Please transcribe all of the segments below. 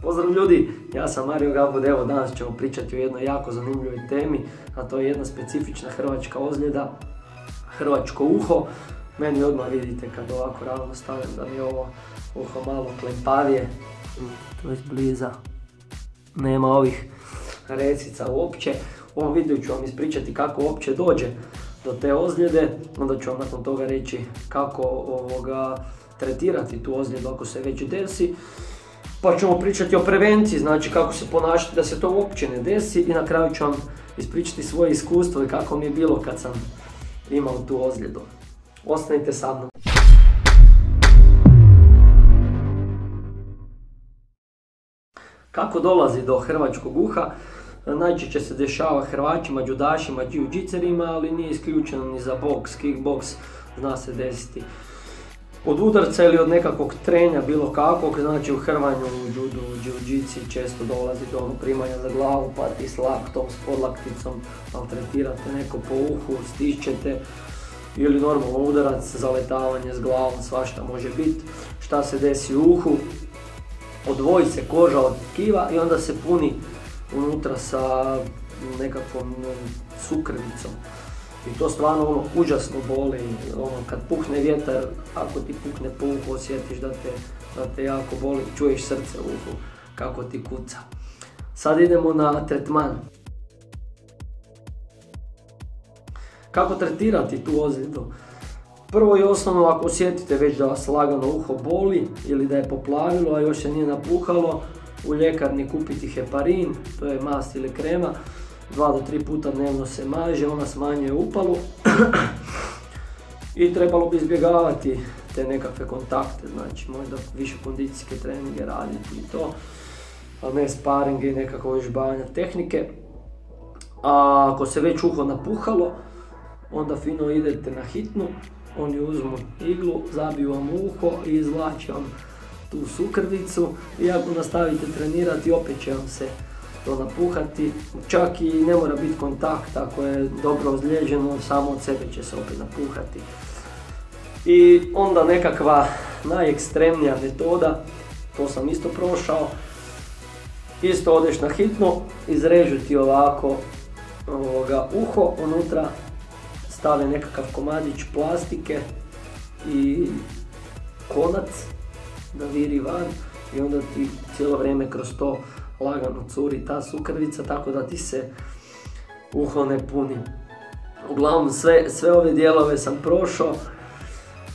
Pozdrav ljudi, ja sam Mario Gabud, evo danas ćemo pričati o jednoj jako zanimljivoj temi, a to je jedna specifična hrvačka ozljeda, hrvačko uho. Meni odmah vidite kad ovako ravno stavim da mi je ovo uho malo klempavije, to je bliza, nema ovih resica uopće. U ovom videu ću vam ispričati kako uopće dođe do te ozljede, onda ću vam nakon toga reći kako tretirati tu ozljedu ako se već desi. Pa ćemo pričati o prevenciji, znači kako se ponašati da se to uopće ne desi i na kraju ću vam ispričati svoje iskustvo i kako mi je bilo kad sam imao tu ozljedu. Ostanite sa mnom. Kako dolazi do hrvačkog uha? Najčešće se dešava Hrvaćima, judašima, jiu-jitserima, ali nije isključeno ni za boks, kickboks, zna se desiti. Od udarca ili od nekakvog trenja bilo kakvog, znači u hrvanju, u judu, u jiu-jitsi često dolazi do primanja za glavu, pa ti s laktom, s podlakticom maltretirate neko po uhu, stišćete, ili normalno udarac, zaletavanje s glavom, svašta može biti. Šta se desi u uhu? Odvoji se koža od tkiva i onda se puni unutra sa nekakvom sukrvicom. I to stvarno užasno boli, kad puhne vjetar, ako ti puhne po uhu osjetiš da te jako boli, čuješ srce u uhu kako ti kuca. Sad idemo na tretman. Kako tretirati tu ozljedu? Prvo i osnovno, ako osjetite već da vas lagano uho boli ili da je poplavilo, a još se nije napuhalo, u ljekarni kupiti heparin, to je mast ili krema, 2 do 3 puta dnevno se maže, ona smanjuje upalu i trebalo bi izbjegavati te nekakve kontakte, znači možda više kondicijske treninge raditi i to, a ne sparinge i nekakve vježbanja tehnike. A ako se već uho napuhalo, onda fino idete na hitnu, oni uzmu iglu, zabiju vam uho i izvlače vam tu sukrvicu i ako nastavite trenirati opet će vam se to napuhati, čak i ne mora biti kontakt, ako je dobro ozlijeđeno, samo od sebe će se opet napuhati. I onda nekakva najekstremnija metoda, to sam isto prošao, isto odeš na hitnu, izrežu ti ovako uho, unutra stave nekakav komadić plastike i konac da viri van i onda ti cijelo vrijeme kroz to lagano curi ta sukrvica, tako da ti se uho ne puni. Uglavnom sve ove dijelove sam prošao,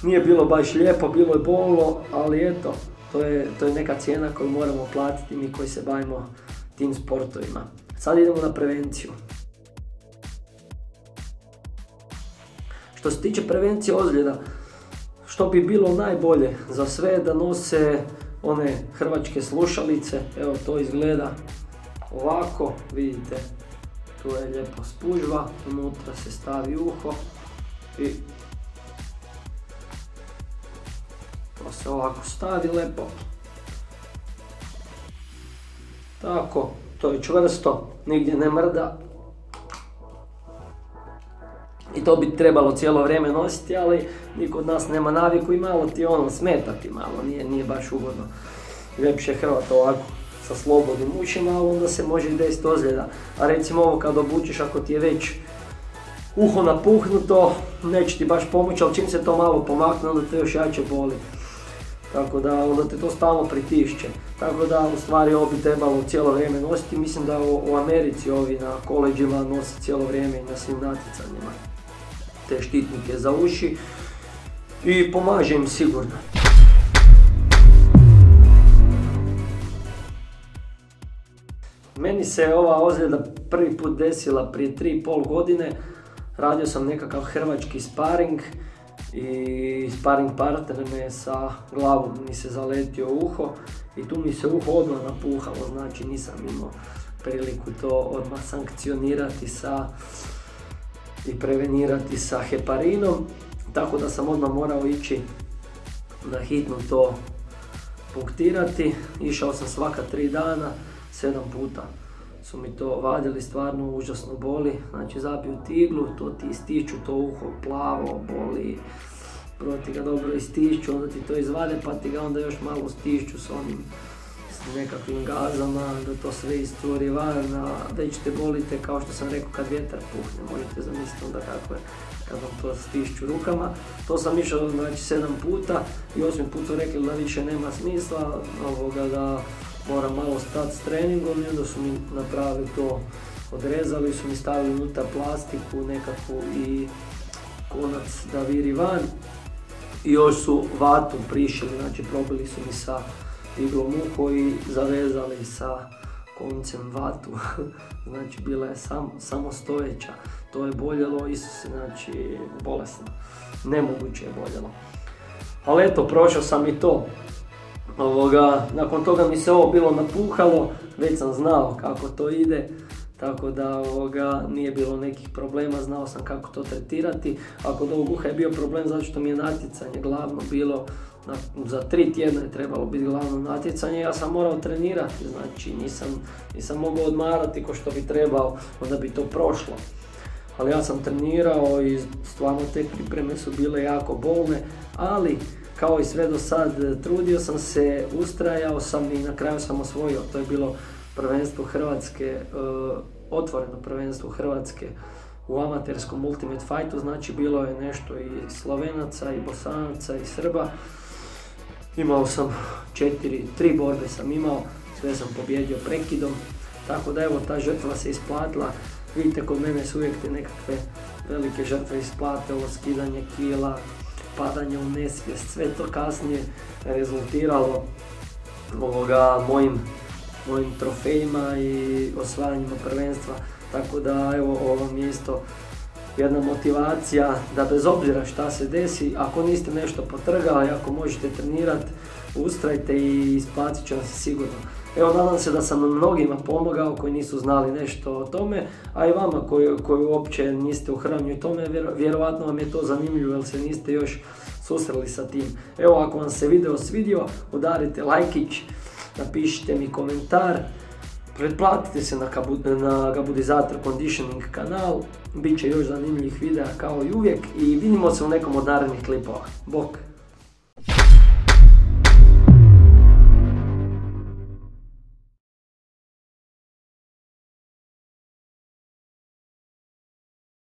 nije bilo baš lijepo, bilo je bolno, ali eto, to je neka cijena koju moramo platiti mi koji se bavimo tim sportovima. Sad idemo na prevenciju. Što se tiče prevencije ozljeda, što bi bilo najbolje za sve da nose one hrvačke slušalice, evo to izgleda ovako, vidite, tu je lijepo spužva, unutra se stavi uho i to se ovako stavi lijepo. Tako, to je čvrsto, nigdje ne mrda. I to bi trebalo cijelo vrijeme nositi, ali niko od nas nema naviku i malo ti smetati malo, nije baš ugodno. Ljepše hrvat ovako sa slobodnim ušima, ali onda se može i desiti ozljeda. A recimo ovo kad obučiš, ako ti je već uho napuhnuto, neće ti baš pomoći, ali čim se to malo pomakne, onda te još jače boli. Tako da onda te to stalno pritišće. Tako da u stvari ovo bi trebalo cijelo vrijeme nositi. Mislim da u Americi ovi na koleđima nose cijelo vrijeme i na svim natjecanjima te štitnike za uši i pomaže im sigurno. Meni se ova ozljeda prvi put desila prije 3,5 godine. Radio sam nekakav hrvački sparing i sparing partner me sa glavom mi se zaletio u uho i tu mi se uho odmah napuhalo, znači nisam imao priliku to odmah sankcionirati i prevenirati sa heparinom, tako da sam odmah morao ići na hitnu to punktirati. Išao sam svaka 3 dana, 7 puta su mi to vadili, stvarno užasno boli, znači zabiju ti iglu, to ti ističu, to uho plavo, boli, prvo ti ga dobro ističu, onda ti to izvade pa ti ga onda još malo stišću s onim nekakvim gazama, da to sve iscuri van, da ćete bolite kao što sam rekao kad vjetar puhne, možete zamisliti onda kako je kad vam to stišću rukama. To sam išao znači 7 puta i 8. put su rekli da više nema smisla, da moram malo stati s treningom i onda su mi napravili to, odrezali su mi, stavili unutra plastiku nekakvu i konac da viri van. I još su vatu prišili, znači probili su mi sa iglom uho i zavezali sa koncem vatu. Znači bila je samo stojeća. To je boljelo, Isuse, znači bolesno. Nemoguće je boljelo. Ali eto, prošao sam i to. Nakon toga mi se ovo bilo napuhalo, već sam znao kako to ide. Tako da nije bilo nekih problema, znao sam kako to tretirati. A kod ovog uha je bio problem zato što mi je natjecanje glavno bilo, za 3 tjedna je trebalo biti glavno natjecanje, ja sam morao trenirati, znači nisam mogao odmarati ko što bi trebao, onda bi to prošlo. Ali ja sam trenirao i stvarno te pripreme su bile jako bolne, ali kao i sve do sad trudio sam se, ustrajao sam i na kraju sam osvojio, to je bilo prvenstvo Hrvatske, otvoreno prvenstvo Hrvatske u amaterskom Ultimate Fightu, znači bilo je nešto i Slovenaca i Bosanaca i Srba. Imao sam 3 borbe sam imao, sve sam pobjedio prekidom, tako da evo ta žrtva se isplatila. Vidite, kod mene su uvijek te nekakve velike žrtve isplate, ovo skidanje kila, padanje u nesvijest, sve to kasnije rezultiralo mojim trofejima i osvajanjima prvenstva, tako da evo ovo mi je isto jedna motivacija da bez obzira šta se desi, ako niste nešto potrgali, ako možete trenirati, ustrajte i isplatit će vam se sigurno. Evo, nadam se da sam mnogima pomogao koji nisu znali nešto o tome, a i vama koji uopće niste u hranju i tome, vjerovatno vam je to zanimljivo jer se niste još susreli sa tim. Evo, ako vam se video svidio, udarite lajkić, napišite mi komentar, pretplatite se na Gabudizator Conditioning kanal, bit će još zanimljivih videa kao i uvijek i vidimo se u nekom od narednih klipova. Bok!